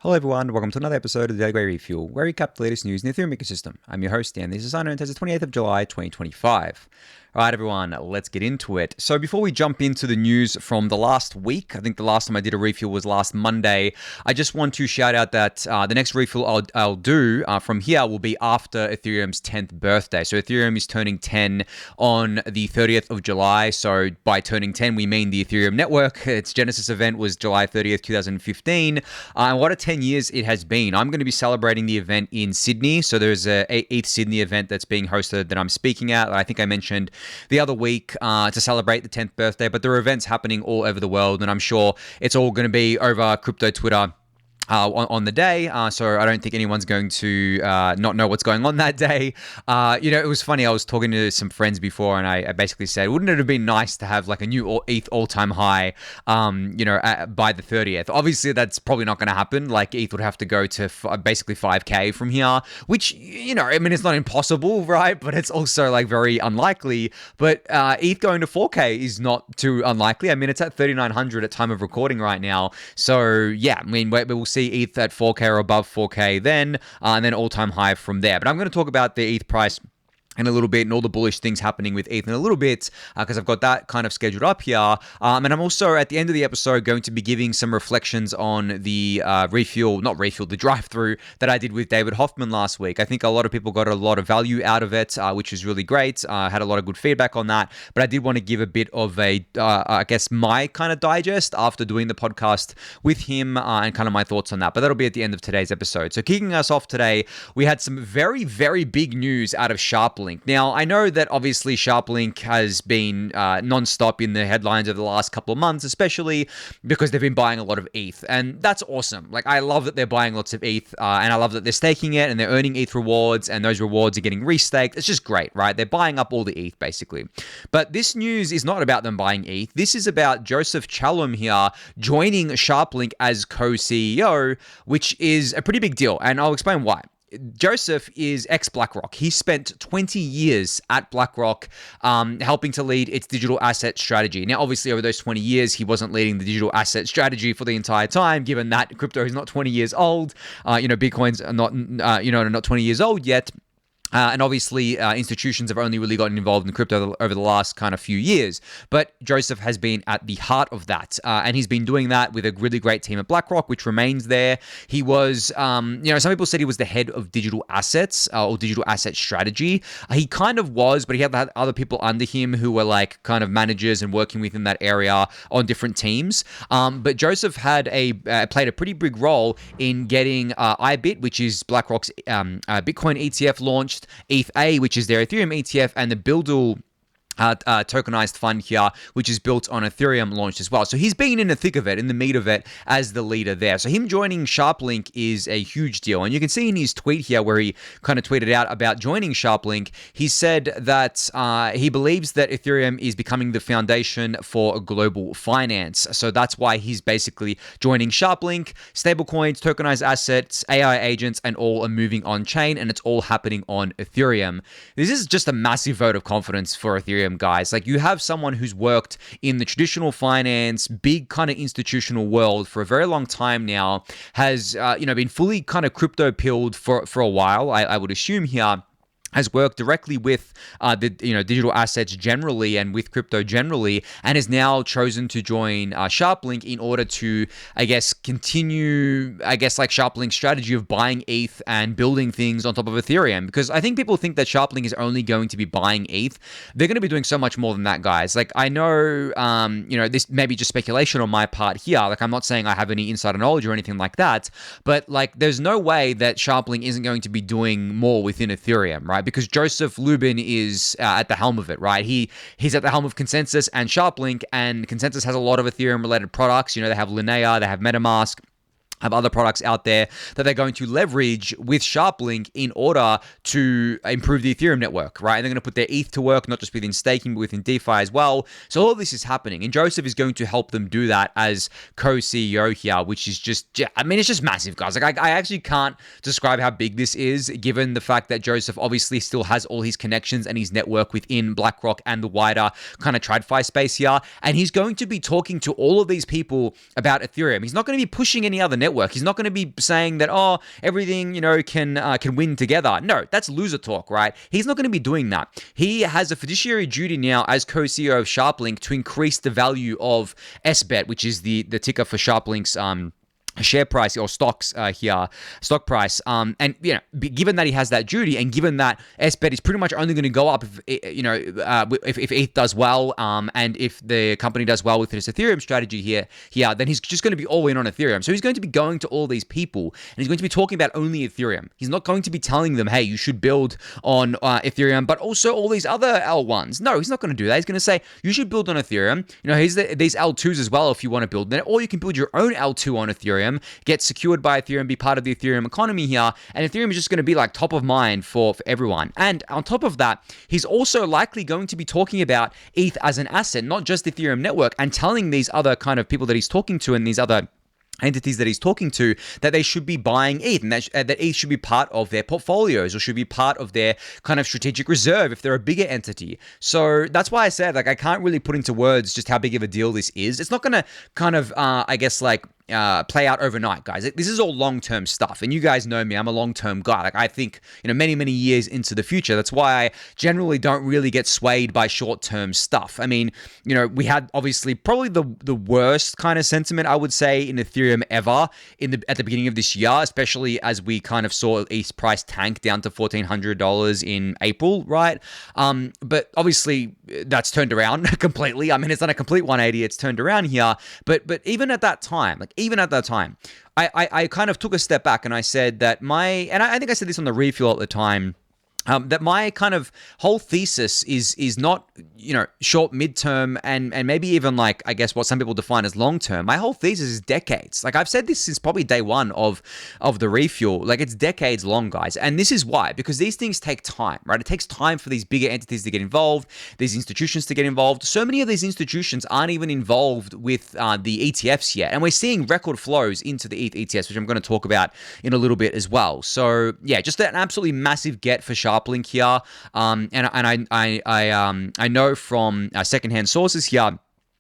Hello everyone, welcome to another episode of the Daily Gwei Refuel, where we recap the latest news in the Ethereum ecosystem. I'm your host, Anthony Sassano, and it's the 28th of July, 2025. All right, everyone, let's get into it. So before we jump into the news from the last week, I think the last time I did a refuel was last Monday, I just want to shout out that the next refuel I'll do from here will be after Ethereum's 10th birthday. So Ethereum is turning 10 on the 30th of July. So by turning 10, we mean the Ethereum network. Its Genesis event was July 30th, 2015. And what a 10 years it has been. I'm going to be celebrating the event in Sydney. So there's a ETH Sydney event that's being hosted that I'm speaking at. I think I mentioned the other week to celebrate the 10th birthday, but there are events happening all over the world, and I'm sure it's all going to be over crypto Twitter on the day, so I don't think anyone's going to not know what's going on that day. It was funny, I was talking to some friends before, and I basically said, wouldn't it have been nice to have like a new ETH all-time high, by the 30th? Obviously, that's probably not going to happen. Like, ETH would have to go to basically 5K from here, which, it's not impossible, right? But it's also like very unlikely. But ETH going to 4K is not too unlikely. It's at 3,900 at time of recording right now. So yeah, we'll see ETH at 4K or above 4K then, and then all-time high from there. But I'm going to talk about the ETH price in a little bit and all the bullish things happening with ETH in a little bit, because I've got that kind of scheduled up here. And I'm also, at the end of the episode, going to be giving some reflections on the the drive-through that I did with David Hoffman last week. I think a lot of people got a lot of value out of it, which is really great. I had a lot of good feedback on that, but I did want to give a bit of my kind of digest after doing the podcast with him and kind of my thoughts on that. But that'll be at the end of today's episode. So kicking us off today, we had some very, very big news out of SharpLink. Now, I know that obviously SharpLink has been non-stop in the headlines over the last couple of months, especially because they've been buying a lot of ETH, and that's awesome. Like, I love that they're buying lots of ETH, and I love that they're staking it, and they're earning ETH rewards, and those rewards are getting restaked. It's just great, right? They're buying up all the ETH, basically. But this news is not about them buying ETH. This is about Joseph Chalom here joining SharpLink as co-CEO, which is a pretty big deal, and I'll explain why. Joseph is ex-BlackRock. He spent 20 years at BlackRock helping to lead its digital asset strategy. Now, obviously, over those 20 years, he wasn't leading the digital asset strategy for the entire time, given that crypto is not 20 years old. Bitcoins are not 20 years old yet. And obviously, institutions have only really gotten involved in crypto over the last kind of few years. But Joseph has been at the heart of that. And he's been doing that with a really great team at BlackRock, which remains there. He was, some people said he was the head of digital assets or digital asset strategy. He kind of was, but he had other people under him who were like kind of managers and working within that area on different teams. But Joseph had played a pretty big role in getting IBIT, which is BlackRock's Bitcoin ETF launched, ETH, which is their Ethereum ETF, and the Buildle tokenized fund here, which is built on Ethereum, launched as well. So he's been in the thick of it, in the meat of it, as the leader there. So him joining SharpLink is a huge deal. And you can see in his tweet here where he kind of tweeted out about joining SharpLink, he said that he believes that Ethereum is becoming the foundation for global finance. So that's why he's basically joining SharpLink. Stablecoins, tokenized assets, AI agents, and all are moving on chain, and it's all happening on Ethereum. This is just a massive vote of confidence for Ethereum, guys. Like, you have someone who's worked in the traditional finance, big kind of institutional world for a very long time now, has been fully kind of crypto pilled for a while, I would assume here, has worked directly with the digital assets generally and with crypto generally, and has now chosen to join SharpLink in order to, continue, like SharpLink's strategy of buying ETH and building things on top of Ethereum. Because I think people think that SharpLink is only going to be buying ETH. They're going to be doing so much more than that, guys. Like, I know, this may be just speculation on my part here. Like, I'm not saying I have any insider knowledge or anything like that, but like, there's no way that SharpLink isn't going to be doing more within Ethereum, right? Because Joseph Lubin is at the helm of it, right? He's at the helm of Consensus and SharpLink, and Consensus has a lot of Ethereum-related products. They have Linnea, they have MetaMask, have other products out there that they're going to leverage with SharpLink in order to improve the Ethereum network, right? And they're going to put their ETH to work, not just within staking, but within DeFi as well. So all of this is happening, and Joseph is going to help them do that as co-CEO here, which is just, it's just massive, guys. Like, I actually can't describe how big this is, given the fact that Joseph obviously still has all his connections and his network within BlackRock and the wider kind of TradFi space here. And he's going to be talking to all of these people about Ethereum. He's not going to be pushing any other network. He's not going to be saying that, oh, everything, can win together. No, that's loser talk, right? He's not going to be doing that. He has a fiduciary duty now as co-CEO of SharpLink to increase the value of SBET, which is the ticker for SharpLink's share price or stock price. And given that he has that duty, and given that SBET is pretty much only going to go up if ETH does well, and if the company does well with his Ethereum strategy here, then he's just going to be all in on Ethereum. So he's going to be going to all these people, and he's going to be talking about only Ethereum. He's not going to be telling them, hey, you should build on Ethereum, but also all these other L1s. No, he's not going to do that. He's going to say, you should build on Ethereum. Here's these L2s as well if you want to build on it, or you can build your own L2 on Ethereum, get secured by Ethereum, be part of the Ethereum economy here, and Ethereum is just going to be like top of mind for everyone. And on top of that, he's also likely going to be talking about ETH as an asset, not just Ethereum network, and telling these other kind of people that he's talking to and these other entities that he's talking to that they should be buying ETH, and that ETH should be part of their portfolios or should be part of their kind of strategic reserve if they're a bigger entity. So that's why I said, I can't really put into words just how big of a deal this is. It's not going to kind of, play out overnight, guys. This is all long-term stuff, and you guys know me. I'm a long-term guy. I think, many, many years into the future. That's why I generally don't really get swayed by short-term stuff. I mean, we had obviously probably the worst kind of sentiment, I would say, in Ethereum ever at the beginning of this year, especially as we kind of saw ETH price tank down to $1,400 in April, right? But obviously that's turned around completely. I mean, it's done a complete 180. It's turned around here. But even at that time, I kind of took a step back and I said that I think I said this on the refuel at the time, that my kind of whole thesis is not, short, midterm, and maybe even what some people define as long term. My whole thesis is decades. I've said this since probably day one of the refuel. It's decades long, guys. And this is why, because these things take time, right? It takes time for these bigger entities to get involved, these institutions to get involved. So many of these institutions aren't even involved with the ETFs yet. And we're seeing record flows into the ETH ETFs, which I'm going to talk about in a little bit as well. So yeah, just an absolutely massive get for SharpLink here. And I know from secondhand sources here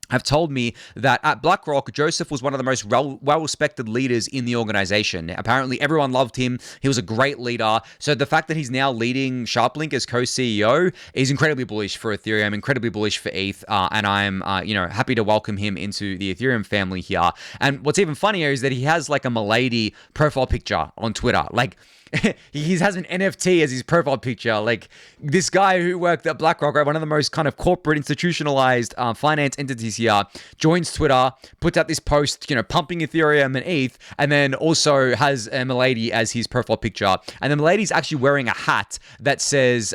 have told me that at BlackRock, Joseph was one of the most well-respected leaders in the organization. Apparently, everyone loved him. He was a great leader. So the fact that he's now leading SharpLink as co-CEO is incredibly bullish for Ethereum, incredibly bullish for ETH, and I'm, happy to welcome him into the Ethereum family here. And what's even funnier is that he has a milady profile picture on Twitter. He has an NFT as his profile picture. This guy who worked at BlackRock, right, one of the most kind of corporate institutionalized finance entities here, joins Twitter, puts out this post, pumping Ethereum and ETH, and then also has a milady as his profile picture. And the milady's actually wearing a hat that says,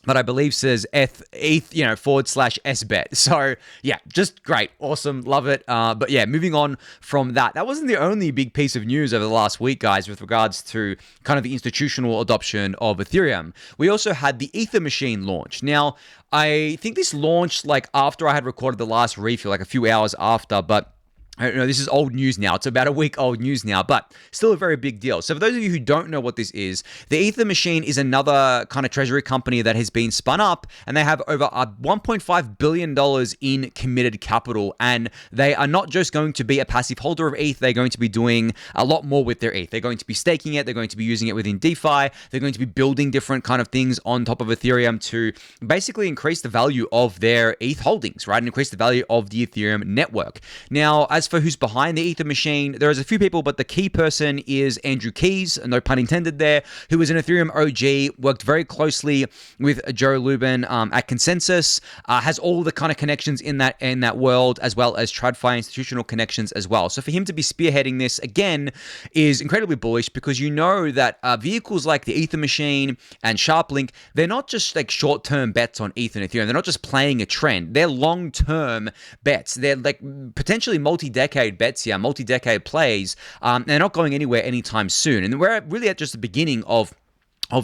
that I believe says ETH, /SBET. So yeah, just great. Awesome. Love it. But yeah, moving on from that. That wasn't the only big piece of news over the last week, guys, with regards to kind of the institutional adoption of Ethereum. We also had the Ether machine launch. Now, I think this launched after I had recorded the last refuel, a few hours after, but this is old news now. It's about a week old news now, but still a very big deal. So for those of you who don't know what this is, the Ether machine is another kind of treasury company that has been spun up, and they have over $1.5 billion in committed capital. And they are not just going to be a passive holder of ETH, they're going to be doing a lot more with their ETH. They're going to be staking it, they're going to be using it within DeFi, they're going to be building different kind of things on top of Ethereum to basically increase the value of their ETH holdings, right? And increase the value of the Ethereum network. Now, as for who's behind the Ether machine, there's a few people, but the key person is Andrew Keys, no pun intended there, who is an Ethereum OG, worked very closely with Joe Lubin at Consensus, has all the kind of connections in that world, as well as TradFi institutional connections as well. So for him to be spearheading this again is incredibly bullish, because that vehicles like the Ether machine and SharpLink, they're not just short-term bets on Ether and Ethereum. They're not just playing a trend. They're long-term bets. They're potentially multi-decade bets here, multi-decade plays. They're not going anywhere anytime soon. And we're really at just the beginning of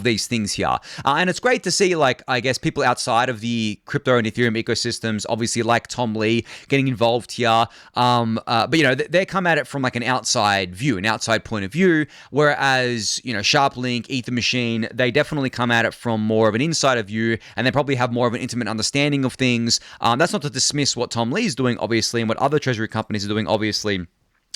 these things here. And it's great to see, people outside of the crypto and Ethereum ecosystems, obviously like Tom Lee getting involved here. But they come at it from an outside view, an outside point of view, whereas, SharpLink, Ether machine, they definitely come at it from more of an insider view, and they probably have more of an intimate understanding of things. That's not to dismiss what Tom Lee is doing, obviously, and what other treasury companies are doing, obviously,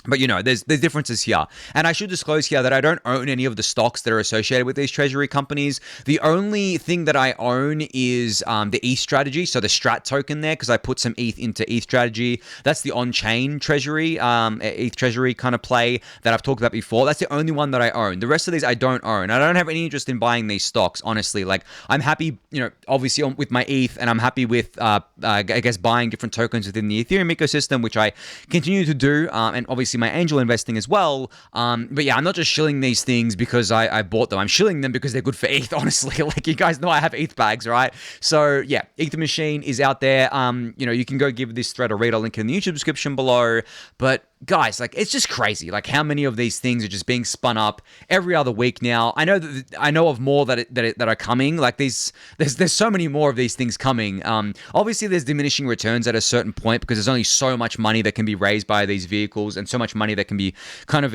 But, there's differences here. And I should disclose here that I don't own any of the stocks that are associated with these treasury companies. The only thing that I own is the ETH strategy, so the Strat token there, because I put some ETH into ETH strategy. That's the on-chain treasury, ETH treasury kind of play that I've talked about before. That's the only one that I own. The rest of these I don't own. I don't have any interest in buying these stocks, honestly. Like, I'm happy, obviously with my ETH, and I'm happy with, I guess, buying different tokens within the Ethereum ecosystem, which I continue to do, and obviously my angel investing as well. But yeah, I'm not just shilling these things because I bought them. I'm shilling them because they're good for ETH, honestly. Like, you guys know I have ETH bags, right? So yeah, Ether Machine is out there. You can go give this thread a read. I'll link in the YouTube description below. But guys, like, it's just crazy, like, how many of these things are just being spun up every other week now. I know of more that are coming. Like, there's so many more of these things coming. Obviously, there's diminishing returns at a certain point because there's only so much money that can be raised by these vehicles and so much money that can be kind of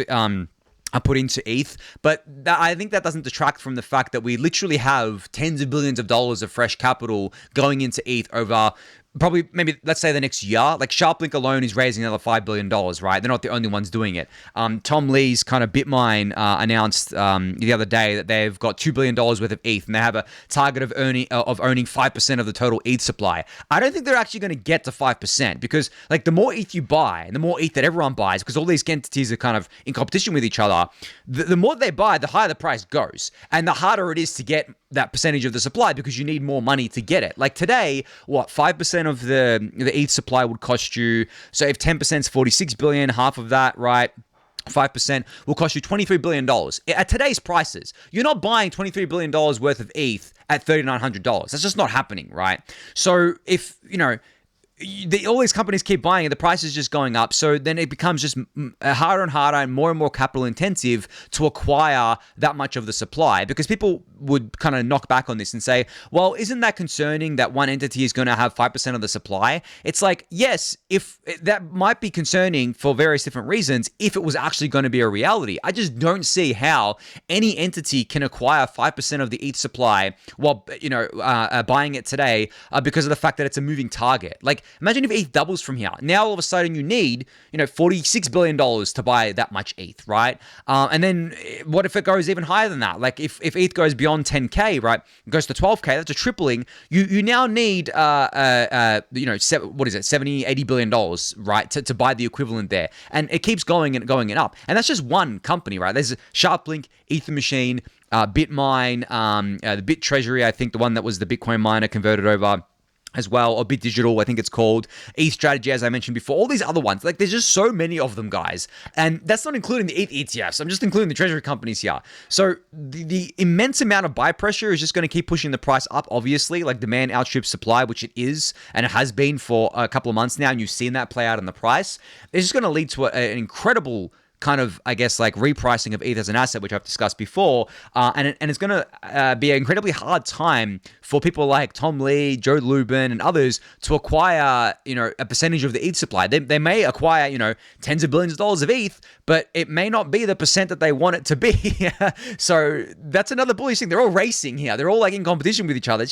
are put into ETH, but I think that doesn't detract from the fact that we literally have tens of billions of dollars of fresh capital going into ETH over probably, maybe, let's say the next year. Like, SharpLink alone is raising another $5 billion, right? They're not the only ones doing it. Tom Lee's kind of BitMine announced the other day that they've got $2 billion worth of ETH, and they have a target of owning 5% of the total ETH supply. I don't think they're actually going to get to 5%, because, like, the more ETH you buy, and the more ETH that everyone buys, because all these entities are kind of in competition with each other, the more they buy, the higher the price goes. And the harder it is to get that percentage of the supply, because you need more money to get it. Like, today, 5% of the ETH supply would cost you, so if 10% is 46 billion, half of that, right, 5% will cost you $23 billion. At today's prices, you're not buying $23 billion worth of ETH at $3,900. That's just not happening, right? So if, all these companies keep buying it, the price is just going up. So then it becomes just harder and harder and more capital intensive to acquire that much of the supply, because people would kind of knock back on this and say, well, isn't that concerning that one entity is going to have 5% of the supply? It's like, yes, if that might be concerning for various different reasons, if it was actually going to be a reality. I just don't see how any entity can acquire 5% of the ETH supply while, buying it today because of the fact that it's a moving target. Like, imagine if ETH doubles from here. Now, all of a sudden, you need, $46 billion to buy that much ETH, right? And then what if it goes even higher than that? Like, if ETH goes beyond 10K, right, it goes to 12K, that's a tripling. You now need, $70-80 billion, right, to buy the equivalent there. And it keeps going and going and up. And that's just one company, right? There's SharpLink, Ether Machine, BitMine, the Bit Treasury, I think the one that was the Bitcoin miner converted over as well, or Bit Digital, I think it's called, ETH Strategy, as I mentioned before, all these other ones. Like, there's just so many of them, guys. And that's not including the ETH ETFs. I'm just including the treasury companies here. So the immense amount of buy pressure is just going to keep pushing the price up, obviously. Like, demand outstrips supply, which it is, and it has been for a couple of months now, and you've seen that play out in the price. It's just going to lead to an incredible kind of, I guess, like, repricing of ETH as an asset, which I've discussed before, and it's going to be an incredibly hard time for people like Tom Lee, Joe Lubin, and others to acquire, a percentage of the ETH supply. They may acquire, tens of billions of dollars of ETH, but it may not be the percent that they want it to be. So that's another bullish thing. They're all racing here. They're all, like, in competition with each other.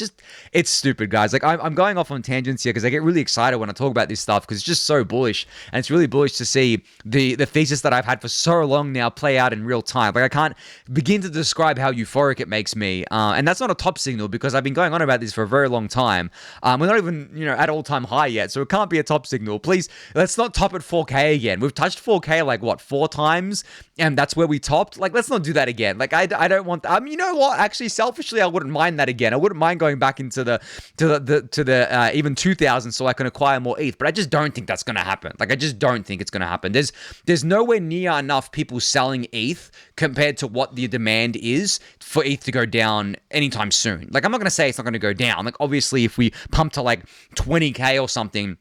It's stupid, guys. Like, I'm going off on tangents here because I get really excited when I talk about this stuff because it's just so bullish, and it's really bullish to see the thesis that I've had for so long now play out in real time. Like, I can't begin to describe how euphoric it makes me. And that's not a top signal because I've been going on about this for a very long time. We're not even, at all-time high yet, so it can't be a top signal. Please, let's not top at 4K again. We've touched 4K like, 4 times? And that's where we topped? Like, let's not do that again. Like, I don't want... you know what? Actually, selfishly, I wouldn't mind that again. I wouldn't mind going back into the even 2,000 so I can acquire more ETH. But I just don't think that's going to happen. Like, I just don't think it's going to happen. There's nowhere near enough people selling ETH compared to what the demand is for ETH to go down anytime soon. Like, I'm not going to say it's not going to go down. Like, obviously, if we pump to like 20K or something,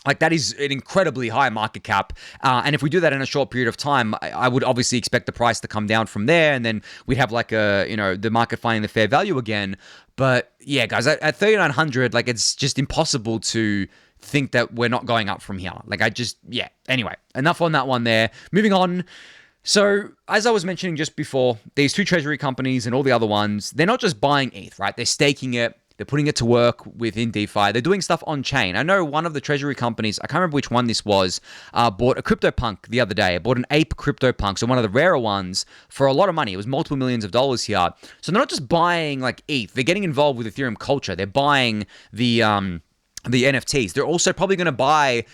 like, that is an incredibly high market cap. And if we do that in a short period of time, I would obviously expect the price to come down from there. And then we'd have like the market finding the fair value again. But yeah, guys, at 3,900, like, it's just impossible to think that we're not going up from here. Like, anyway, enough on that one there. Moving on. So, as I was mentioning just before, these two treasury companies and all the other ones, they're not just buying ETH, right? They're staking it. They're putting it to work within DeFi. They're doing stuff on chain. I know one of the treasury companies, I can't remember which one this was, bought a CryptoPunk the other day. Bought an ape CryptoPunk, so one of the rarer ones, for a lot of money. It was multiple millions of dollars here. So they're not just buying like ETH. They're getting involved with Ethereum culture. They're buying the NFTs. They're also probably going to buy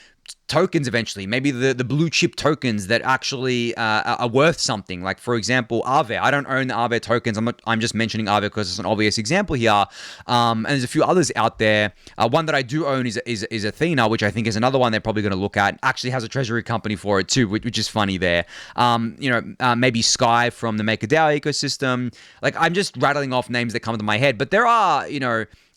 tokens eventually, maybe the blue chip tokens that actually are worth something. Like, for example, Aave. I don't own the Aave tokens. I'm just mentioning Aave because it's an obvious example here. And there's a few others out there. One that I do own is Athena, which I think is another one they're probably going to look at. Actually has a treasury company for it too, which is funny there. Maybe Sky from the MakerDAO ecosystem. Like, I'm just rattling off names that come into my head, but there are,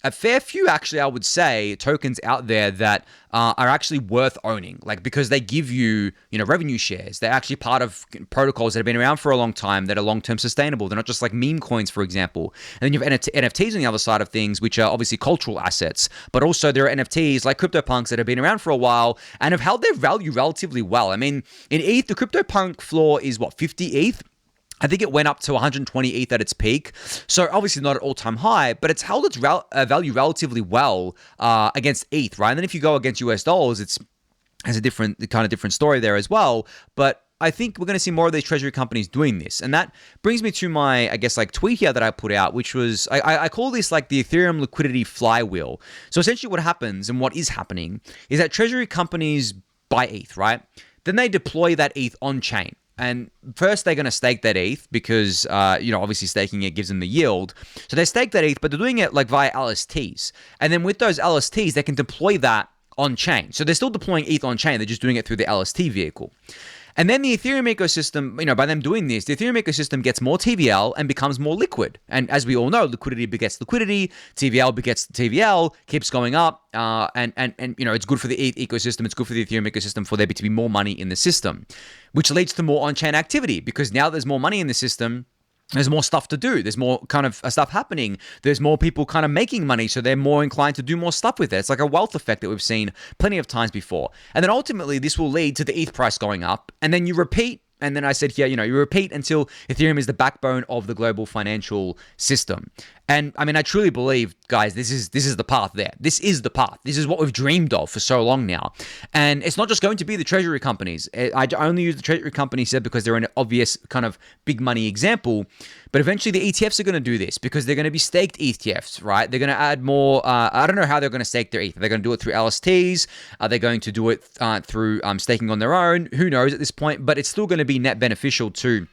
a fair few, actually, I would say, tokens out there that are actually worth owning, like, because they give you, revenue shares. They're actually part of protocols that have been around for a long time that are long-term sustainable. They're not just like meme coins, for example. And then you have NFTs on the other side of things, which are obviously cultural assets, but also there are NFTs like CryptoPunks that have been around for a while and have held their value relatively well. I mean, in ETH, the CryptoPunk floor is 50 ETH? I think it went up to 120 ETH at its peak. So obviously not at all-time high, but it's held its value relatively well against ETH, right? And then if you go against US dollars, it's has a different story there as well. But I think we're going to see more of these treasury companies doing this. And that brings me to my, tweet here that I put out, which was, I call this like the Ethereum liquidity flywheel. So essentially what happens and what is happening is that treasury companies buy ETH, right? Then they deploy that ETH on-chain. And first, they're going to stake that ETH because, obviously staking it gives them the yield. So they stake that ETH, but they're doing it like via LSTs. And then with those LSTs, they can deploy that on chain. So they're still deploying ETH on chain. They're just doing it through the LST vehicle. And then the Ethereum ecosystem, by them doing this, the Ethereum ecosystem gets more TVL and becomes more liquid. And as we all know, liquidity begets liquidity, TVL begets TVL, keeps going up, and it's good for the ETH ecosystem, it's good for the Ethereum ecosystem for there to be more money in the system, which leads to more on-chain activity because now there's more money in the system. There's more stuff to do. There's more kind of stuff happening. There's more people kind of making money, so they're more inclined to do more stuff with it. It's like a wealth effect that we've seen plenty of times before. And then ultimately, this will lead to the ETH price going up. And then you repeat. And then I said here, you repeat until Ethereum is the backbone of the global financial system. And I mean, I truly believe, guys, this is the path there. This is the path. This is what we've dreamed of for so long now. And it's not just going to be the treasury companies. I only use the treasury companies here because they're an obvious kind of big money example. But eventually the ETFs are going to do this because they're going to be staked ETFs, right? They're going to add more. I don't know how they're going to stake their ETH. They're going to do it through LSTs. Are they going to do it through staking on their own? Who knows at this point? But it's still going to be net beneficial to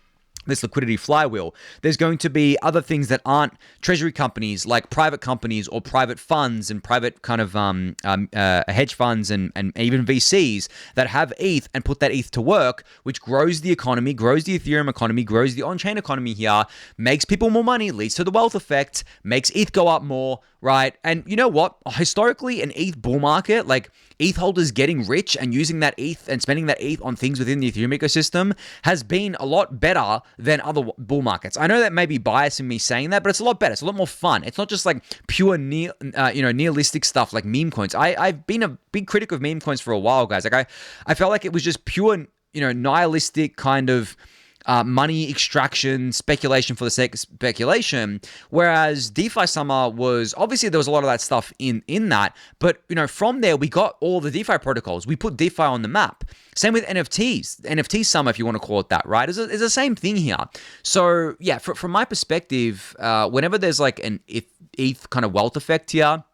this liquidity flywheel. There's going to be other things that aren't treasury companies, like private companies or private funds and private kind of hedge funds and even VCs that have ETH and put that ETH to work, which grows the economy, grows the Ethereum economy, grows the on-chain economy here, makes people more money, leads to the wealth effect, makes ETH go up more, right? And you know what? Historically, an ETH bull market, like ETH holders getting rich and using that ETH and spending that ETH on things within the Ethereum ecosystem has been a lot better than other bull markets. I know that may be biased in me saying that, but it's a lot better. It's a lot more fun. It's not just like pure nihilistic stuff like meme coins. I've been a big critic of meme coins for a while, guys. Like I felt like it was just pure, nihilistic kind of money extraction, speculation for the sake of speculation. Whereas DeFi Summer was, obviously there was a lot of that stuff in that, but from there we got all the DeFi protocols. We put DeFi on the map. Same with NFTs, NFT Summer, if you want to call it that, right? It's the same thing here. So yeah, from my perspective, whenever there's like an ETH kind of wealth effect here,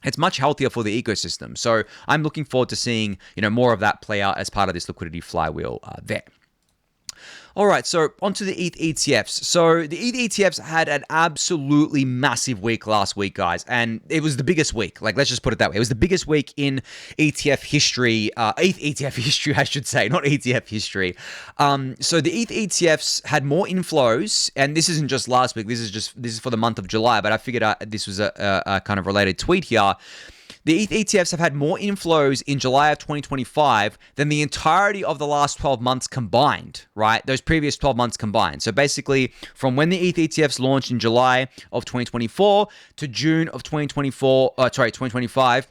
it's much healthier for the ecosystem. So I'm looking forward to seeing, more of that play out as part of this liquidity flywheel there. All right, so onto the ETH ETFs. So the ETH ETFs had an absolutely massive week last week, guys, and it was the biggest week. Like, let's just put it that way. It was the biggest week in ETF history, ETH ETF history, I should say, not ETF history. So the ETH ETFs had more inflows, and this isn't just last week. This is for the month of July, but I figured this was a kind of related tweet here. The ETH ETFs have had more inflows in July of 2025 than the entirety of the last 12 months combined, right? Those previous 12 months combined. So basically, from when the ETH ETFs launched in July of 2024 to June of 2025,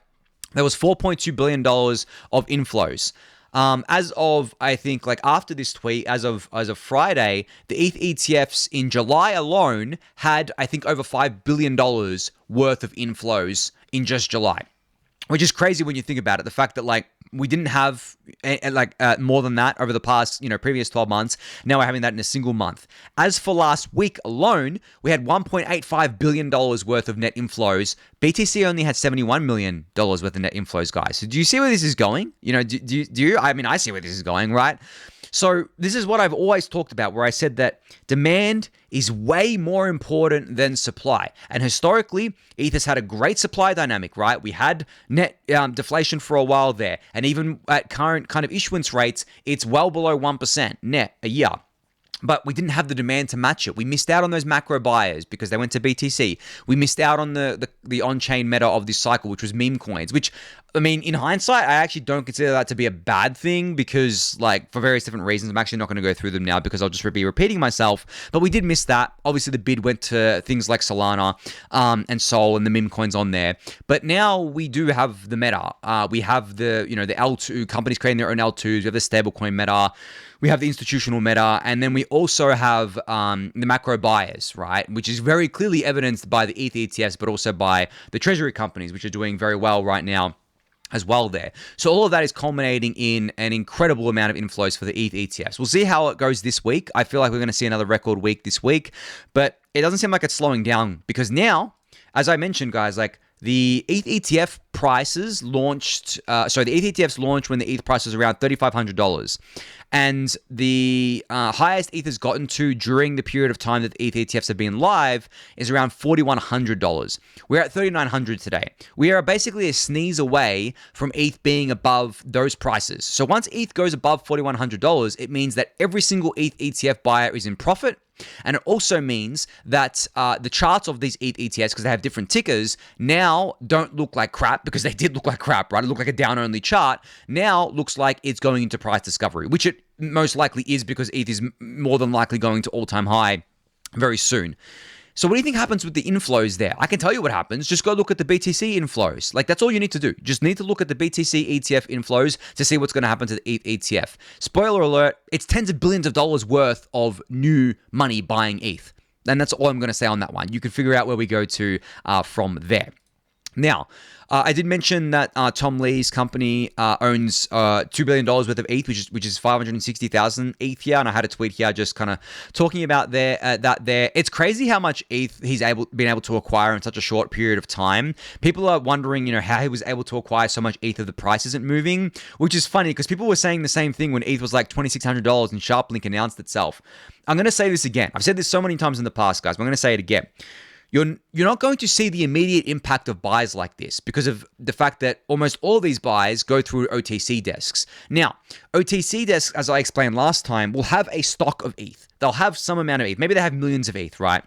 there was $4.2 billion of inflows. As of, I think, like after this tweet, as of Friday, the ETH ETFs in July alone had, I think, over $5 billion worth of inflows in just July, which is crazy when you think about it. The fact that like we didn't have more than that over the past, previous 12 months. Now we're having that in a single month. As for last week alone, we had $1.85 billion worth of net inflows. BTC only had $71 million worth of net inflows, guys. So do you see where this is going? Do you? I mean, I see where this is going, right? So this is what I've always talked about, where I said that demand is way more important than supply. And historically, ETH has had a great supply dynamic, right? We had net deflation for a while there. And even at current kind of issuance rates, it's well below 1% net a year. But we didn't have the demand to match it. We missed out on those macro buyers because they went to BTC. We missed out on the on-chain meta of this cycle, which was meme coins, which, I mean, in hindsight, I actually don't consider that to be a bad thing because, like, for various different reasons, I'm actually not going to go through them now because I'll just be repeating myself. But we did miss that. Obviously, the bid went to things like Solana and Sol and the meme coins on there. But now we do have the meta. We have the L2 companies creating their own L2s. We have the stablecoin meta. We have the institutional meta, and then we also have the macro buyers, right? Which is very clearly evidenced by the ETH ETFs, but also by the treasury companies, which are doing very well right now as well there. So all of that is culminating in an incredible amount of inflows for the ETH ETFs. We'll see how it goes this week. I feel like we're going to see another record week this week, but it doesn't seem like it's slowing down because now, as I mentioned, guys, like the ETH ETF prices launched, the ETH ETFs launched when the ETH price was around $3,500. And the highest ETH has gotten to during the period of time that the ETH ETFs have been live is around $4,100. We're at $3,900 today. We are basically a sneeze away from ETH being above those prices. So once ETH goes above $4,100, it means that every single ETH ETF buyer is in profit. And it also means that the charts of these ETH ETFs, because they have different tickers, now don't look like crap because they did look like crap, right? It looked like a down-only chart. Now looks like it's going into price discovery, which it most likely is because ETH is more than likely going to all-time high very soon. So what do you think happens with the inflows there? I can tell you what happens. Just go look at the BTC inflows. Like, that's all you need to do. Just need to look at the BTC ETF inflows to see what's going to happen to the ETH ETF. Spoiler alert, it's tens of billions of dollars worth of new money buying ETH. And that's all I'm going to say on that one. You can figure out where we go to from there. Now, I did mention that Tom Lee's company owns $2 billion worth of ETH, which is 560,000 ETH here, and I had a tweet here just kind of talking about that there. It's crazy how much ETH he's been able to acquire in such a short period of time. People are wondering, how he was able to acquire so much ETH if the price isn't moving, which is funny because people were saying the same thing when ETH was like $2,600 and SharpLink announced itself. I'm going to say this again. I've said this so many times in the past, guys, but I'm going to say it again. You're not going to see the immediate impact of buys like this because of the fact that almost all these buys go through OTC desks. Now, OTC desks, as I explained last time, will have a stock of ETH. They'll have some amount of ETH. Maybe they have millions of ETH, right?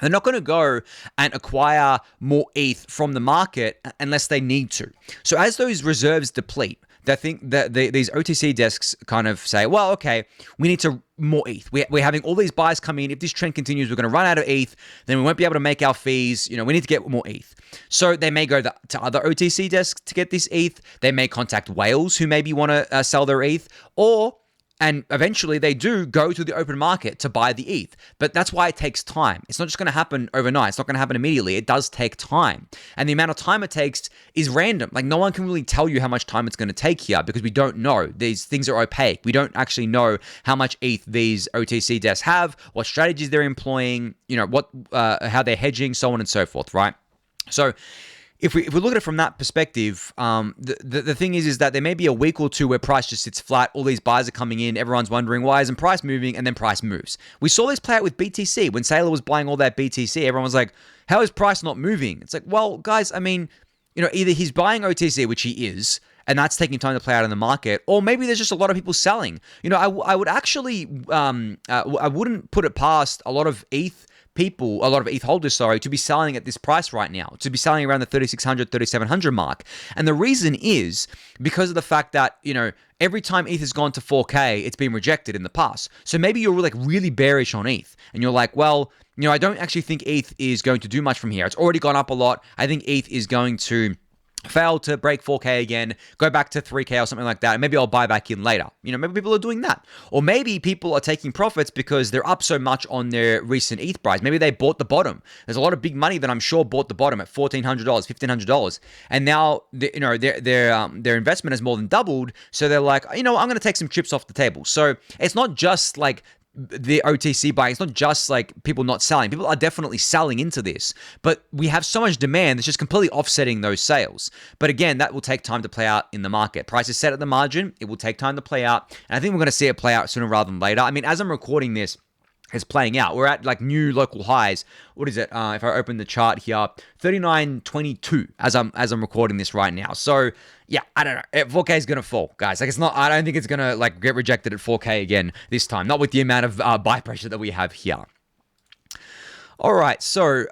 They're not going to go and acquire more ETH from the market unless they need to. So as those reserves deplete, they think that these OTC desks kind of say, well, okay, we need to more ETH. We're having all these buys come in. If this trend continues, we're going to run out of ETH. Then we won't be able to make our fees. We need to get more ETH. So they may go to other OTC desks to get this ETH. They may contact whales who maybe want to sell their ETH, and eventually they do go to the open market to buy the ETH. But that's why it takes time. It's not just going to happen overnight. It's not going to happen immediately. It does take time. And the amount of time it takes is random. Like, no one can really tell you how much time it's going to take here because we don't know. These things are opaque. We don't actually know how much ETH these OTC desks have, what strategies they're employing, how they're hedging, so on and so forth, right? So if we look at it from that perspective, the thing is that there may be a week or two where price just sits flat. All these buyers are coming in. Everyone's wondering, why isn't price moving? And then price moves. We saw this play out with BTC. When Saylor was buying all that BTC, everyone was like, how is price not moving? It's like, well, guys, I mean, either he's buying OTC, which he is, and that's taking time to play out in the market, or maybe there's just a lot of people selling. I would actually, I wouldn't put it past a lot of ETH holders, to be selling at this price right now, to be selling around the 3,600, 3,700 mark. And the reason is because of the fact that, every time ETH has gone to 4K, it's been rejected in the past. So maybe you're like really bearish on ETH and you're like, well, I don't actually think ETH is going to do much from here. It's already gone up a lot. I think ETH is going to fail to break 4K again, go back to 3K or something like that, and maybe I'll buy back in later. Maybe people are doing that. Or maybe people are taking profits because they're up so much on their recent ETH price. Maybe they bought the bottom. There's a lot of big money that I'm sure bought the bottom at $1,400, $1,500, and now their investment has more than doubled. So they're like, I'm going to take some chips off the table. So it's not just like the OTC buying. It's not just like people not selling. People are definitely selling into this, but we have so much demand that's just completely offsetting those sales. But again, that will take time to play out in the market. Price is set at the margin. It will take time to play out. And I think we're going to see it play out sooner rather than later. I mean, as I'm recording this, it's playing out. We're at like new local highs. What is it? If I open the chart here, 39.22 as I'm recording this right now. So yeah, I don't know. 4K is gonna fall, guys. Like it's not. I don't think it's gonna like get rejected at 4K again this time. Not with the amount of buy pressure that we have here. All right, so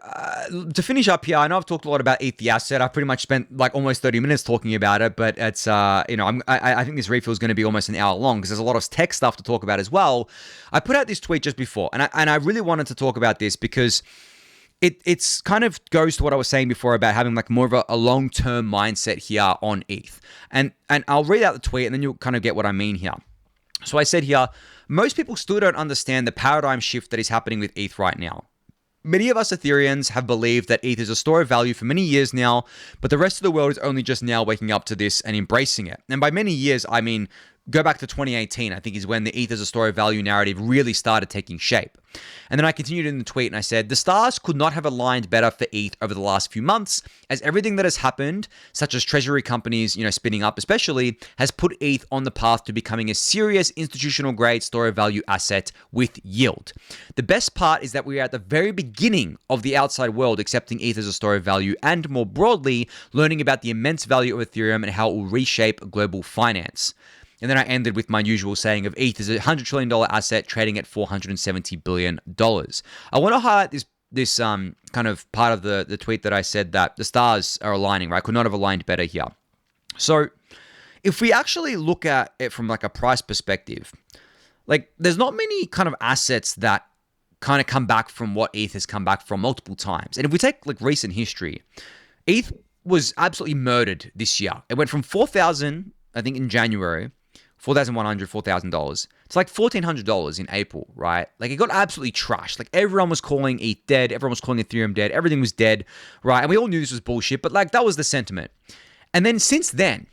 to finish up here, I know I've talked a lot about ETH the asset. I pretty much spent like almost 30 minutes talking about it, but it's I think this refill is going to be almost an hour long because there's a lot of tech stuff to talk about as well. I put out this tweet just before, and I really wanted to talk about this because it's kind of goes to what I was saying before about having like more of a long-term mindset here on ETH, and I'll read out the tweet and then you'll kind of get what I mean here. So I said here, most people still don't understand the paradigm shift that is happening with ETH right now. Many of us Ethereans have believed that ETH is a store of value for many years now, but the rest of the world is only just now waking up to this and embracing it. And by many years, I mean, go back to 2018, I think is when the ETH as a store of value narrative really started taking shape. And then I continued in the tweet and I said, the stars could not have aligned better for ETH over the last few months, as everything that has happened, such as treasury companies, spinning up especially, has put ETH on the path to becoming a serious institutional grade store of value asset with yield. The best part is that we are at the very beginning of the outside world accepting ETH as a store of value and more broadly, learning about the immense value of Ethereum and how it will reshape global finance. And then I ended with my usual saying of ETH is a $100 trillion asset trading at $470 billion. I want to highlight this kind of part of the tweet that I said that the stars are aligning, right? Could not have aligned better here. So if we actually look at it from like a price perspective, like there's not many kind of assets that kind of come back from what ETH has come back from multiple times. And if we take like recent history, ETH was absolutely murdered this year. It went from 4,000, I think in January, $4,100, $4,000. It's like $1,400 in April, right? Like it got absolutely trashed. Like everyone was calling ETH dead. Everyone was calling Ethereum dead. Everything was dead, right? And we all knew this was bullshit, but like that was the sentiment. And then since then,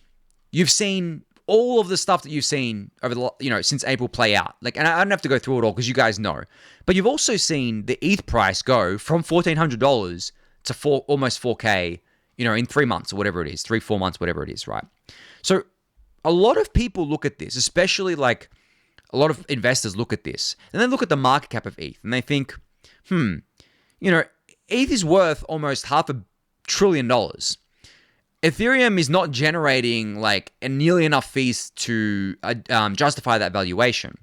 you've seen all of the stuff that you've seen over the, since April play out. Like, and I don't have to go through it all because you guys know. But you've also seen the ETH price go from $1,400 to almost 4K, in 3 months or whatever it is, 3-4 months, whatever it is, right? So a lot of people look at this, especially like a lot of investors look at this, and they look at the market cap of ETH and they think, ETH is worth almost $500 billion. Ethereum is not generating like nearly enough fees to justify that valuation.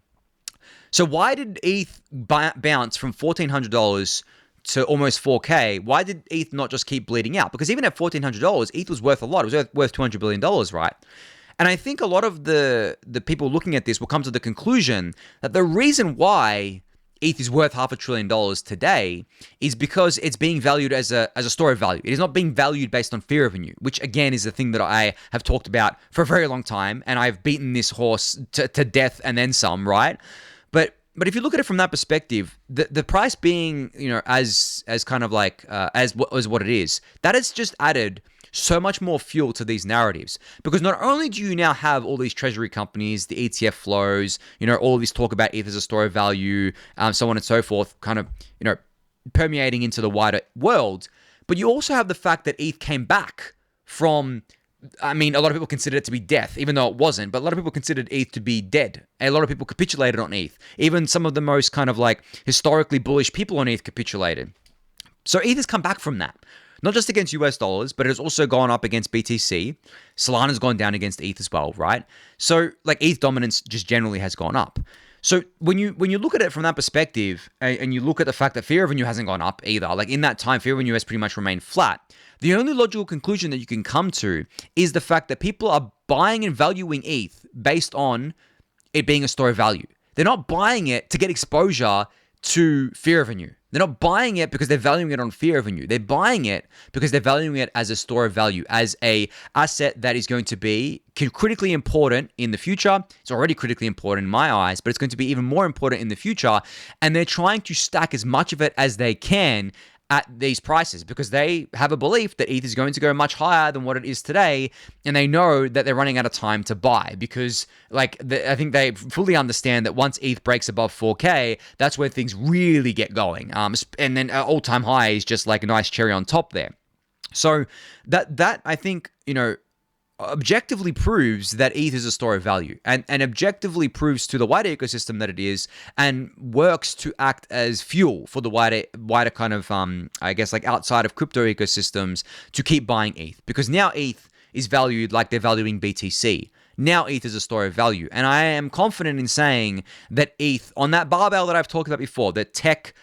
So why did ETH bounce from $1,400 to almost 4K? Why did ETH not just keep bleeding out? Because even at $1,400, ETH was worth a lot. It was worth $200 billion, right? And I think a lot of the people looking at this will come to the conclusion that the reason why ETH is worth $500 billion today is because it's being valued as a store of value. It is not being valued based on fee revenue, which again is the thing that I have talked about for a very long time, and I've beaten this horse to death and then some, right? But if you look at it from that perspective, the price being as kind of like as what it is, that has just added so much more fuel to these narratives, because not only do you now have all these treasury companies, the ETF flows, all of this talk about ETH as a store of value, so on and so forth, kind of, permeating into the wider world, but you also have the fact that ETH came back from, I mean, a lot of people considered it to be death, even though it wasn't, but a lot of people considered ETH to be dead. A lot of people capitulated on ETH. Even some of the most kind of like historically bullish people on ETH capitulated. So ETH has come back from that. Not just against US dollars, but it has also gone up against BTC. Solana's gone down against ETH as well, right? So like ETH dominance just generally has gone up. So when you look at it from that perspective, and you look at the fact that fee revenue hasn't gone up either, like in that time, fee revenue has pretty much remained flat. The only logical conclusion that you can come to is the fact that people are buying and valuing ETH based on it being a store of value. They're not buying it to get exposure to fee revenue. They're not buying it because they're valuing it on fear of you. They're buying it because they're valuing it as a store of value, as a asset that is going to be critically important in the future. It's already critically important in my eyes, but it's going to be even more important in the future. And they're trying to stack as much of it as they can at these prices because they have a belief that ETH is going to go much higher than what it is today, and they know that they're running out of time to buy because I think they fully understand that once ETH breaks above 4K, that's where things really get going. And then all-time high is just like a nice cherry on top there. So that I think, objectively proves that ETH is a store of value and objectively proves to the wider ecosystem that it is, and works to act as fuel for the wider kind of, outside of crypto ecosystems to keep buying ETH, because now ETH is valued like they're valuing BTC. Now ETH is a store of value. And I am confident in saying that ETH, on that barbell that I've talked about before, the tech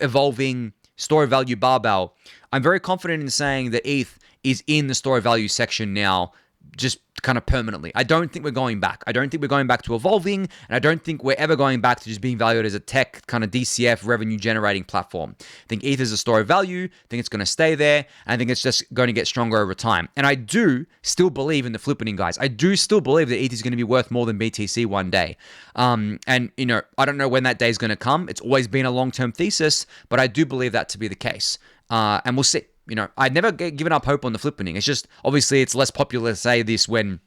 evolving store of value barbell, I'm very confident in saying that ETH is in the store of value section now, just kind of permanently. I don't think we're going back. I don't think we're going back to evolving, and I don't think we're ever going back to just being valued as a tech kind of DCF revenue generating platform. I think ETH is a store of value. I think it's going to stay there, and I think it's just going to get stronger over time. And I do still believe in the flippening, guys. I do still believe that ETH is going to be worth more than BTC one day. And I don't know when that day is going to come. It's always been a long-term thesis, but I do believe that to be the case. And we'll see. I'd never given up hope on the flippening. It's just, obviously, it's less popular to say this when,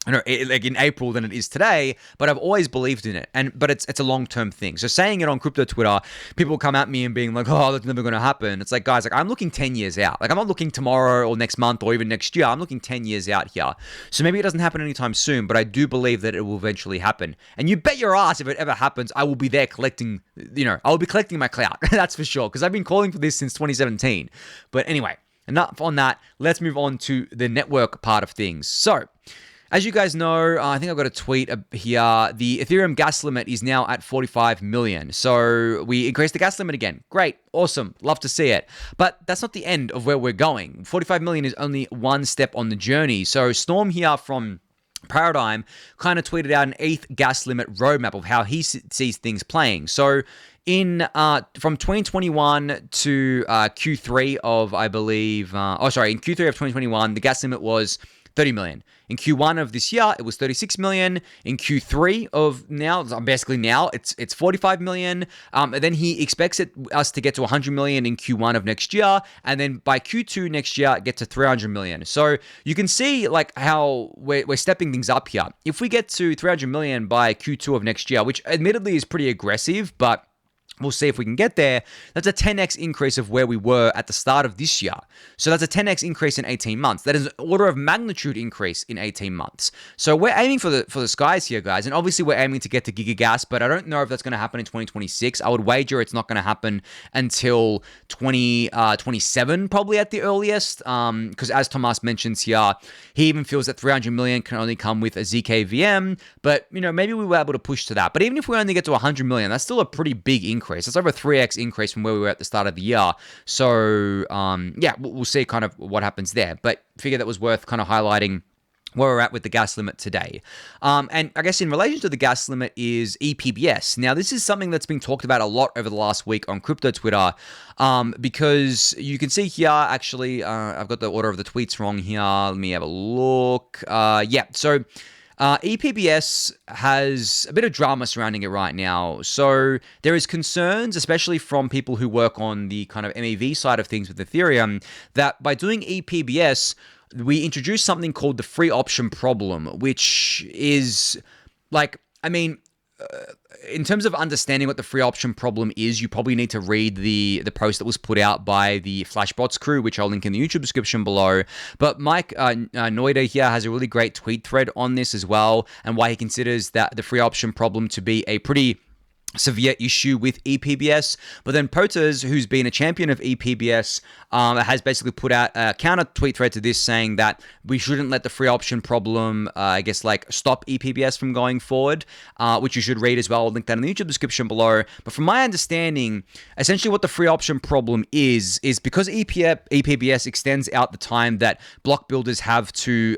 like in April than it is today, but I've always believed in it. But it's a long-term thing. So saying it on crypto Twitter, people come at me and being like, oh, that's never going to happen. It's like, guys, I'm looking 10 years out. Like, I'm not looking tomorrow or next month or even next year. I'm looking 10 years out here. So maybe it doesn't happen anytime soon, but I do believe that it will eventually happen. And you bet your ass if it ever happens, I will be there collecting, I'll be collecting my clout. That's for sure. Because I've been calling for this since 2017. But anyway, enough on that. Let's move on to the network part of things. So, as you guys know, I think I've got a tweet here. The Ethereum gas limit is now at 45 million. So we increased the gas limit again. Great. Awesome. Love to see it. But that's not the end of where we're going. 45 million is only one step on the journey. So Storm here from Paradigm kind of tweeted out an ETH gas limit roadmap of how he sees things playing. So from 2021 to Q3 of, I believe, in Q3 of 2021, the gas limit was 30 million. In Q1 of this year, it was 36 million. In Q3 of now, it's 45 million. And then he expects us to get to 100 million in Q1 of next year. And then by Q2 next year, get to 300 million. So you can see like how we're stepping things up here. If we get to 300 million by Q2 of next year, which admittedly is pretty aggressive, but we'll see if we can get there. That's a 10x increase of where we were at the start of this year. So that's a 10x increase in 18 months. That is an order of magnitude increase in 18 months. So we're aiming for the skies here, guys. And obviously we're aiming to get to gigagas, but I don't know if that's going to happen in 2026. I would wager it's not going to happen until 2027, probably at the earliest. Because as Tomas mentions here, he even feels that 300 million can only come with a ZK VM. But, maybe we were able to push to that. But even if we only get to 100 million, that's still a pretty big increase. It's over a 3x increase from where we were at the start of the year. So, we'll see kind of what happens there. But figure that was worth kind of highlighting where we're at with the gas limit today. And I guess in relation to the gas limit is ePBS. Now, this is something that's been talked about a lot over the last week on crypto Twitter, because you can see here, actually, I've got the order of the tweets wrong here. Let me have a look. So ePBS has a bit of drama surrounding it right now. So there is concerns, especially from people who work on the kind of MEV side of things with Ethereum, that by doing ePBS, we introduce something called the free option problem, which is in terms of understanding what the free option problem is, you probably need to read the post that was put out by the Flashbots crew, which I'll link in the YouTube description below. But Mike Noida here has a really great tweet thread on this as well, and why he considers that the free option problem to be a pretty severe issue with ePBS. But then Potas, who's been a champion of ePBS, has basically put out a counter tweet thread to this, saying that we shouldn't let the free option problem, stop ePBS from going forward, which you should read as well. I'll link that in the YouTube description below. But from my understanding, essentially what the free option problem is because ePBS extends out the time that block builders have to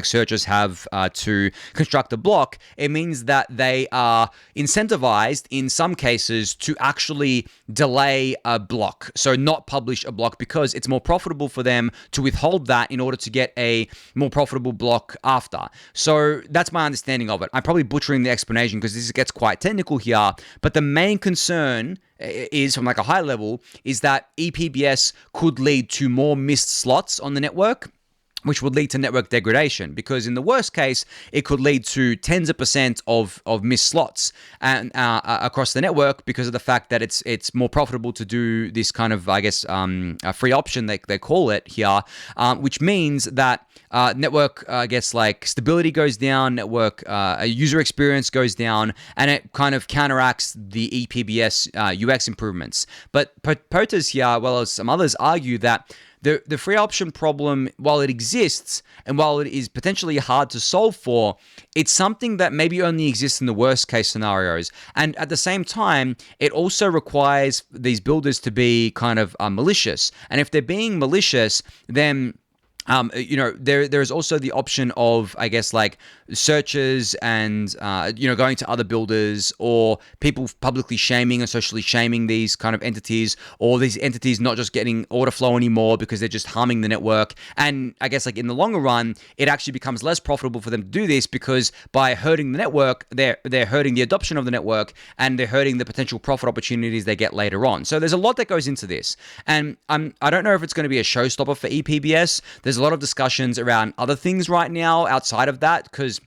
searchers have to construct a block, it means that they are incentivized in some cases to actually delay a block, so not publish a block, because it's more profitable for them to withhold that in order to get a more profitable block after. So that's my understanding of it. I'm probably butchering the explanation because this gets quite technical here, but the main concern is, from like a high level, is that ePBS could lead to more missed slots on the network, which would lead to network degradation, because in the worst case, it could lead to tens of percent of missed slots and across the network, because of the fact that it's more profitable to do this kind of, I guess, a free option, they call it here, which means that network, I guess, like stability goes down, network user experience goes down, and it kind of counteracts the ePBS UX improvements. But Potas here, well as some others, argue that the free option problem, while it exists and while it is potentially hard to solve for, it's something that maybe only exists in the worst case scenarios. And at the same time, it also requires these builders to be kind of malicious. And if they're being malicious, then there's also the option of, I guess, like searches and, going to other builders, or people publicly shaming or socially shaming these kind of entities, or these entities not just getting order flow anymore because they're just harming the network. And I guess, like, in the longer run, it actually becomes less profitable for them to do this, because by hurting the network, they're hurting the adoption of the network, and they're hurting the potential profit opportunities they get later on. So there's a lot that goes into this. And I don't know if it's going to be a showstopper for ePBS. There's a lot of discussions around other things right now outside of that, because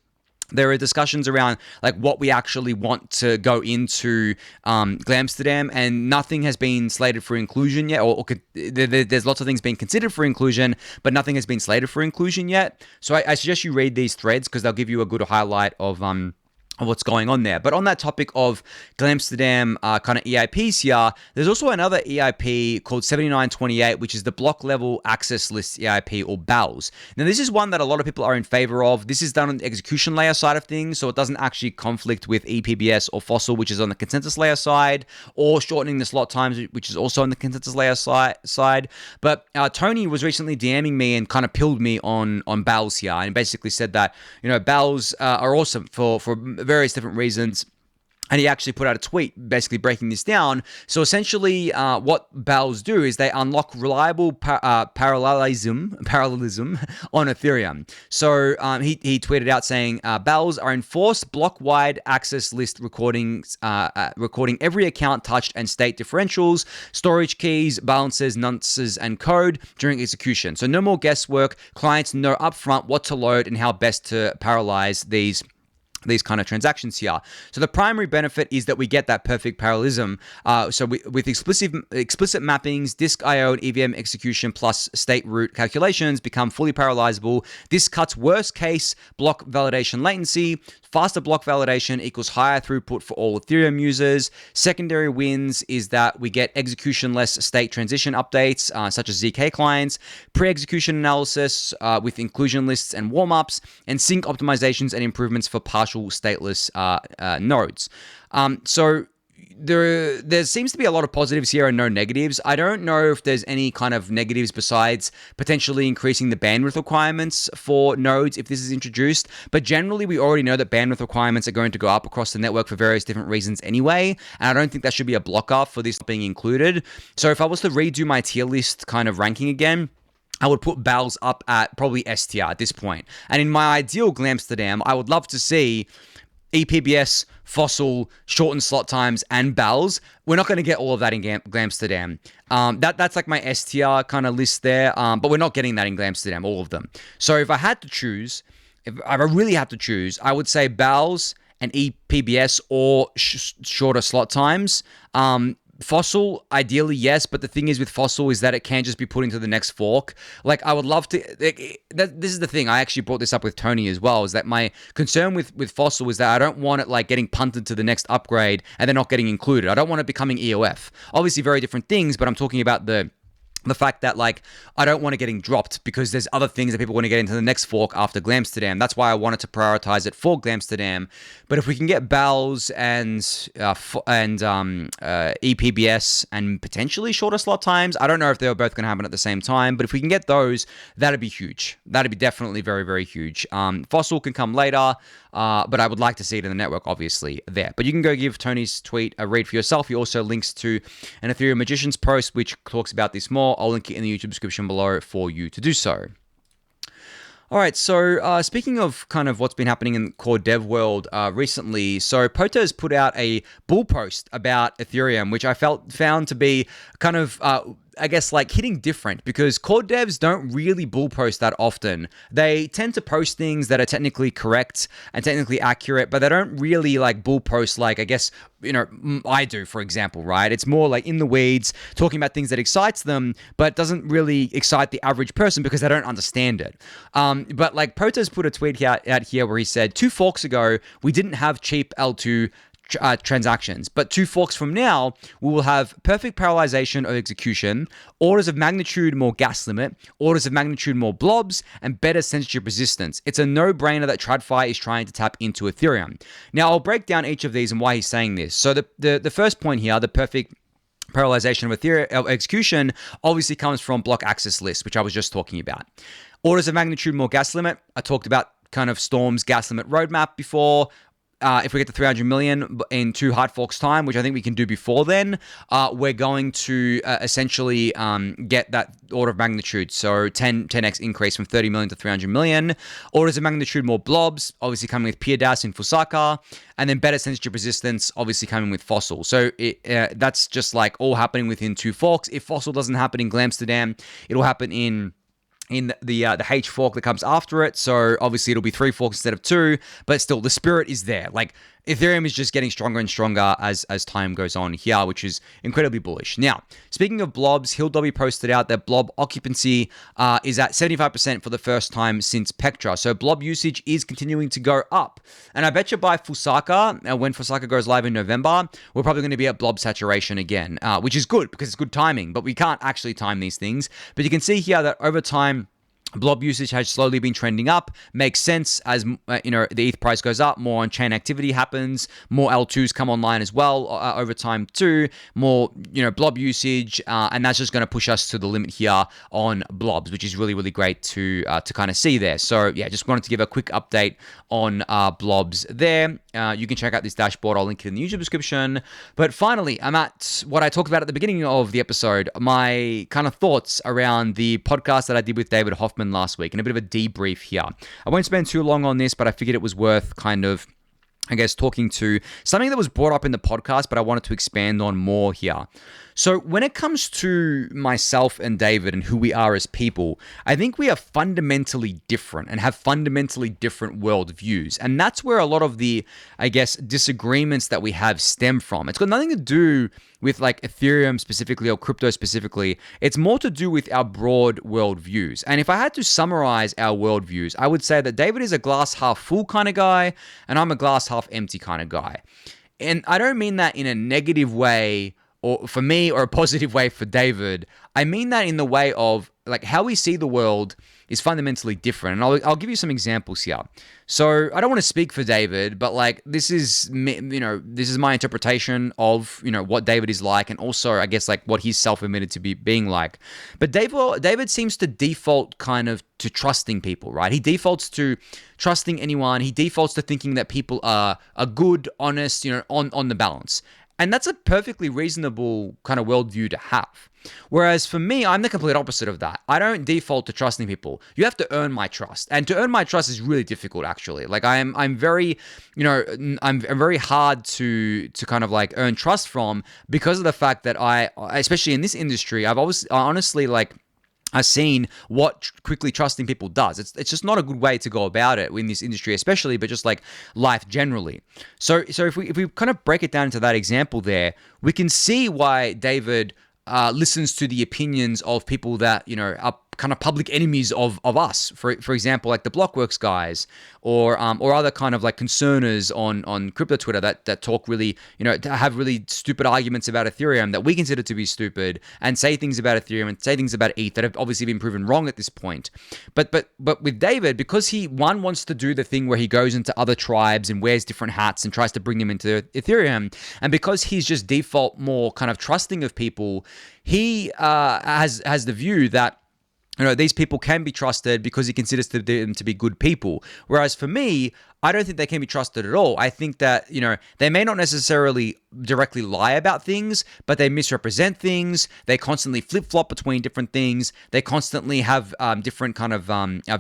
there are discussions around like what we actually want to go into Glamsterdam, and nothing has been slated for inclusion yet, or there's lots of things being considered for inclusion, but nothing has been slated for inclusion yet. So I suggest you read these threads, because they'll give you a good highlight of what's going on there. But on that topic of Glamsterdam kind of EIPs here, there's also another EIP called 7928, which is the block level access list EIP, or BALs. Now, this is one that a lot of people are in favor of. This is done on the execution layer side of things, so it doesn't actually conflict with ePBS or Fossil, which is on the consensus layer side, or shortening the slot times, which is also on the consensus layer side. But Tony was recently DMing me and kind of pilled me on BALs here, and basically said that, BALs are awesome for various different reasons. And he actually put out a tweet basically breaking this down. So essentially, what BALs do is they unlock reliable parallelism on Ethereum. So he tweeted out saying, BALs are enforced block-wide access list recordings, recording every account touched and state differentials, storage keys, balances, nonces, and code during execution. So no more guesswork. Clients know upfront what to load and how best to parallelize these kind of transactions here. So the primary benefit is that we get that perfect parallelism. With explicit mappings, disk IO and EVM execution plus state root calculations become fully parallelizable. This cuts worst case block validation latency. Faster block validation equals higher throughput for all Ethereum users. Secondary wins is that we get execution-less state transition updates, such as ZK clients, pre-execution analysis with inclusion lists and warm-ups, and sync optimizations and improvements for partial stateless nodes. So there seems to be a lot of positives here and no negatives. I don't know if there's any kind of negatives besides potentially increasing the bandwidth requirements for nodes if this is introduced. But generally, we already know that bandwidth requirements are going to go up across the network for various different reasons anyway. And I don't think that should be a blocker for this being included. So if I was to redo my tier list kind of ranking again, I would put BALs up at probably S tier at this point. And in my ideal Glamsterdam, I would love to see ePBS, Fossil, shortened slot times, and BALs. We're not going to get all of that in Glamsterdam. That's like my S tier kind of list there, but we're not getting that in Glamsterdam, all of them. So if I had to choose, if I really had to choose, I would say BALs and ePBS or shorter slot times. Fossil, ideally, yes, but the thing is with Fossil is that it can't just be put into the next fork. Like, I would love to... this is the thing, I actually brought this up with Tony as well, is that my concern with Fossil is that I don't want it, like, getting punted to the next upgrade and then not getting included. I don't want it becoming EOF. Obviously, very different things, but I'm talking about the the fact that like I don't want it getting dropped because there's other things that people want to get into the next fork after Glamsterdam. That's why I wanted to prioritize it for Glamsterdam. But if we can get BALs and ePBS and potentially shorter slot times, I don't know if they were both going to happen at the same time. But if we can get those, that'd be huge. That'd be definitely very, very huge. Fossil can come later. But I would like to see it in the network, obviously, there. But you can go give Tony's tweet a read for yourself. He also links to an Ethereum Magician's post, which talks about this more. I'll link it in the YouTube description below for you to do so. All right, so speaking of kind of what's been happening in the core dev world recently, so Poto's put out a bull post about Ethereum, which I found to be kind of I guess like hitting different, because core devs don't really bull post that often. They tend to post things that are technically correct and technically accurate, but they don't really like bull post like, I guess, you know, I do, for example, right? It's more like in the weeds, talking about things that excites them, but doesn't really excite the average person because they don't understand it. But like Poto's put a tweet out here where he said, 2 forks ago, we didn't have cheap L2 transactions, but 2 forks from now, we will have perfect parallelization of execution, orders of magnitude more gas limit, orders of magnitude more blobs, and better censorship resistance. It's a no-brainer that TradFi is trying to tap into Ethereum. Now, I'll break down each of these and why he's saying this. So the first point here, the perfect parallelization of Ethereum execution, obviously comes from block access lists, which I was just talking about. Orders of magnitude more gas limit, I talked about kind of Storm's gas limit roadmap before. If we get to 300 million in 2 hard forks time, which I think we can do before then, we're going to essentially get that order of magnitude. So 10x increase from 30 million to 300 million. Orders of magnitude more blobs, obviously coming with PIADAS in Fusaka. And then better censorship resistance, obviously coming with Fossil. So that's just like all happening within 2 forks. If Fossil doesn't happen in Glamsterdam, it'll happen in the H fork that comes after it. So obviously it'll be 3 forks instead of 2, but still the spirit is there. Like Ethereum is just getting stronger and stronger as time goes on here, which is incredibly bullish. Now, speaking of blobs, HillDobby posted out that blob occupancy is at 75% for the first time since Pectra. So blob usage is continuing to go up. And I bet you by Fusaka, when Fusaka goes live in November, we're probably going to be at blob saturation again, which is good because it's good timing, but we can't actually time these things. But you can see here that over time, blob usage has slowly been trending up. Makes sense as you know, the ETH price goes up, more on-chain activity happens, more L2s come online as well over time too, more blob usage, and that's just going to push us to the limit here on blobs, which is really, really great to kind of see there. So yeah, just wanted to give a quick update on blobs there. You can check out this dashboard. I'll link it in the YouTube description. But finally, I'm at what I talked about at the beginning of the episode, my kind of thoughts around the podcast that I did with David Hoffman last week, and a bit of a debrief here. I won't spend too long on this, but I figured it was worth kind of, I guess, talking to something that was brought up in the podcast, but I wanted to expand on more here. So when it comes to myself and David and who we are as people, I think we are fundamentally different and have fundamentally different worldviews. And that's where a lot of the, I guess, disagreements that we have stem from. It's got nothing to do with like Ethereum specifically or crypto specifically. It's more to do with our broad worldviews. And if I had to summarize our worldviews, I would say that David is a glass half full kind of guy, and I'm a glass half empty kind of guy. And I don't mean that in a negative way or for me, or a positive way for David. I mean that in the way of like how we see the world is fundamentally different. And I'll give you some examples here. So I don't want to speak for David, but like this is this is my interpretation of what David is like, and also I guess like what he's self-admitted to being like. But David seems to default kind of to trusting people, right? He defaults to trusting anyone. He defaults to thinking that people are good, honest, on the balance. And that's a perfectly reasonable kind of worldview to have. Whereas for me, I'm the complete opposite of that. I don't default to trusting people. You have to earn my trust. And to earn my trust is really difficult, actually. Like I'm very, I'm very hard to kind of like earn trust from, because of the fact that especially in this industry, I've seen what quickly trusting people does. It's just not a good way to go about it in this industry, especially, but just like life generally. So if we kind of break it down into that example there, we can see why David listens to the opinions of people that are kind of public enemies of us. For example, like the Blockworks guys, or other kind of like concerners on crypto Twitter that talk really, have really stupid arguments about Ethereum that we consider to be stupid, and say things about Ethereum and say things about ETH that have obviously been proven wrong at this point. But with David, because he wants to do the thing where he goes into other tribes and wears different hats and tries to bring them into Ethereum, and because he's just default more kind of trusting of people, he has the view that these people can be trusted because he considers them to be good people. Whereas for me, I don't think they can be trusted at all. I think that, they may not necessarily directly lie about things, but they misrepresent things. They constantly flip-flop between different things. They constantly have different kind of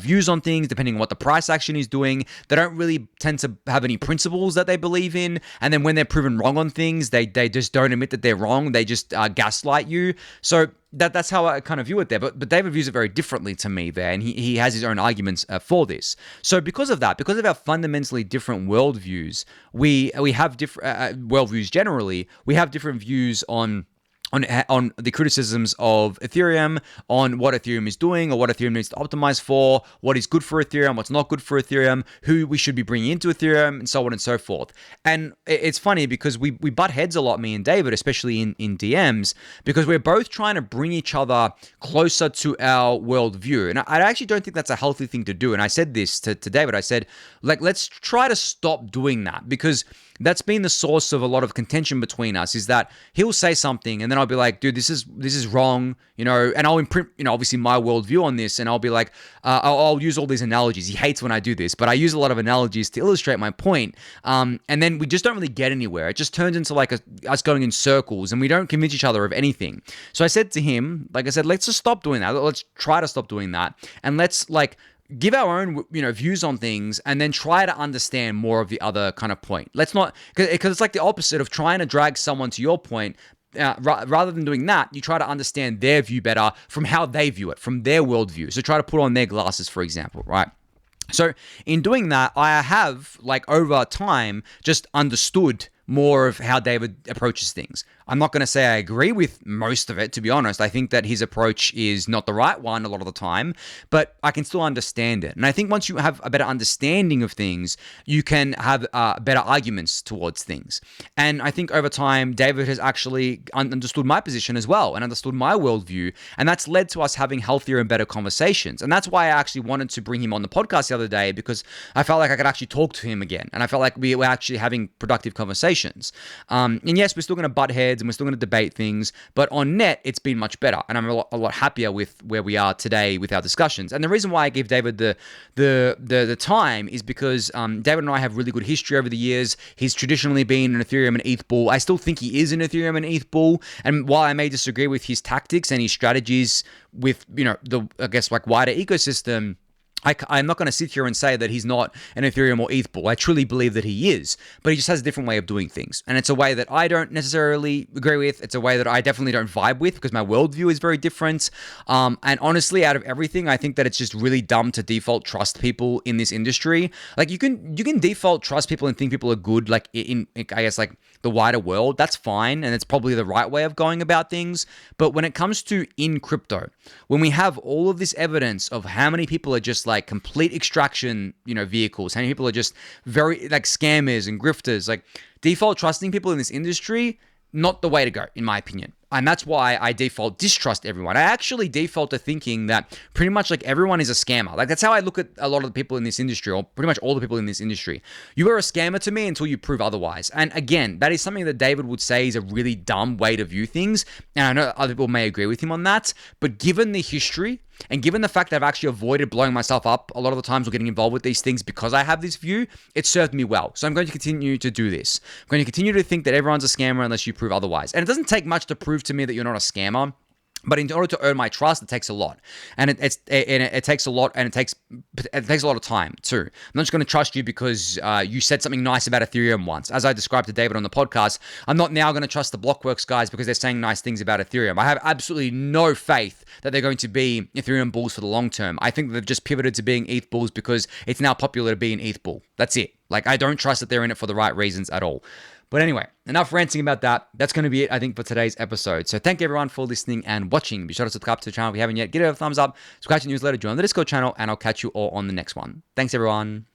views on things, depending on what the price action is doing. They don't really tend to have any principles that they believe in. And then when they're proven wrong on things, they just don't admit that they're wrong. They just gaslight you. So that's how I kind of view it there. But David views it very differently to me there, and he has his own arguments for this. So because of that, because of our fundamentally different worldviews, we have different worldviews generally. We have different views on the criticisms of Ethereum, on what Ethereum is doing or what Ethereum needs to optimize for, what is good for Ethereum, what's not good for Ethereum, who we should be bringing into Ethereum, and so on and so forth. And it's funny because we butt heads a lot, me and David, especially in DMs, because we're both trying to bring each other closer to our worldview. And I actually don't think that's a healthy thing to do. And I said this to David. I said, let's try to stop doing that, because that's been the source of a lot of contention between us, is that he'll say something and then I'll be like, dude, this is wrong, and I'll imprint, obviously my worldview on this, and I'll be like, I'll use all these analogies. He hates when I do this, but I use a lot of analogies to illustrate my point. And then we just don't really get anywhere. It just turns into like us going in circles, and we don't convince each other of anything. So I said to him, like I said, let's just stop doing that. Let's try to stop doing that. And let's give our own, views on things, and then try to understand more of the other kind of point. Let's not, because it's like the opposite of trying to drag someone to your point. Rather than doing that, you try to understand their view better from how they view it, from their worldview. So try to put on their glasses, for example, right? So in doing that, I have, over time, just understood more of how David approaches things. I'm not going to say I agree with most of it, to be honest. I think that his approach is not the right one a lot of the time, but I can still understand it. And I think once you have a better understanding of things, you can have better arguments towards things. And I think over time, David has actually understood my position as well and understood my worldview. And that's led to us having healthier and better conversations. And that's why I actually wanted to bring him on the podcast the other day, because I felt like I could actually talk to him again. And I felt like we were actually having productive conversations. And yes, we're still going to butt heads and we're still going to debate things, but on net, it's been much better. And I'm a lot happier with where we are today with our discussions. And the reason why I give David the time is because David and I have really good history over the years. He's traditionally been an Ethereum and ETH bull. I still think he is an Ethereum and ETH bull. And while I may disagree with his tactics and his strategies with, the, I guess, wider ecosystem, I'm not going to sit here and say that he's not an Ethereum or ETH bull. I truly believe that he is, but he just has a different way of doing things. And it's a way that I don't necessarily agree with. It's a way that I definitely don't vibe with, because my worldview is very different. And honestly, out of everything, I think that it's just really dumb to default trust people in this industry. You can default trust people and think people are good, in I guess, the wider world. That's fine, and it's probably the right way of going about things. But when it comes to in crypto, when we have all of this evidence of how many people are just complete extraction, vehicles, how many people are just very scammers and grifters, default trusting people in this industry, not the way to go, in my opinion. And that's why I default distrust everyone. I actually default to thinking that pretty much everyone is a scammer. That's how I look at a lot of the people in this industry, or pretty much all the people in this industry. You are a scammer to me until you prove otherwise. And again, that is something that David would say is a really dumb way to view things. And I know other people may agree with him on that. But given the history, and given the fact that I've actually avoided blowing myself up a lot of the times or getting involved with these things because I have this view, it served me well. So I'm going to continue to do this. I'm going to continue to think that everyone's a scammer unless you prove otherwise. And it doesn't take much to prove to me that you're not a scammer. But in order to earn my trust, it takes a lot, and it takes a lot, and it takes a lot of time too. I'm not just going to trust you because you said something nice about Ethereum once, as I described to David on the podcast. I'm not now going to trust the Blockworks guys because they're saying nice things about Ethereum. I have absolutely no faith that they're going to be Ethereum bulls for the long term. I think that they've just pivoted to being ETH bulls because it's now popular to be an ETH bull. That's it. I don't trust that they're in it for the right reasons at all. But anyway, enough ranting about that. That's going to be it, I think, for today's episode. So thank you everyone for listening and watching. Be sure to subscribe to the channel if you haven't yet. Give it a thumbs up, subscribe to the newsletter, join the Discord channel, and I'll catch you all on the next one. Thanks, everyone.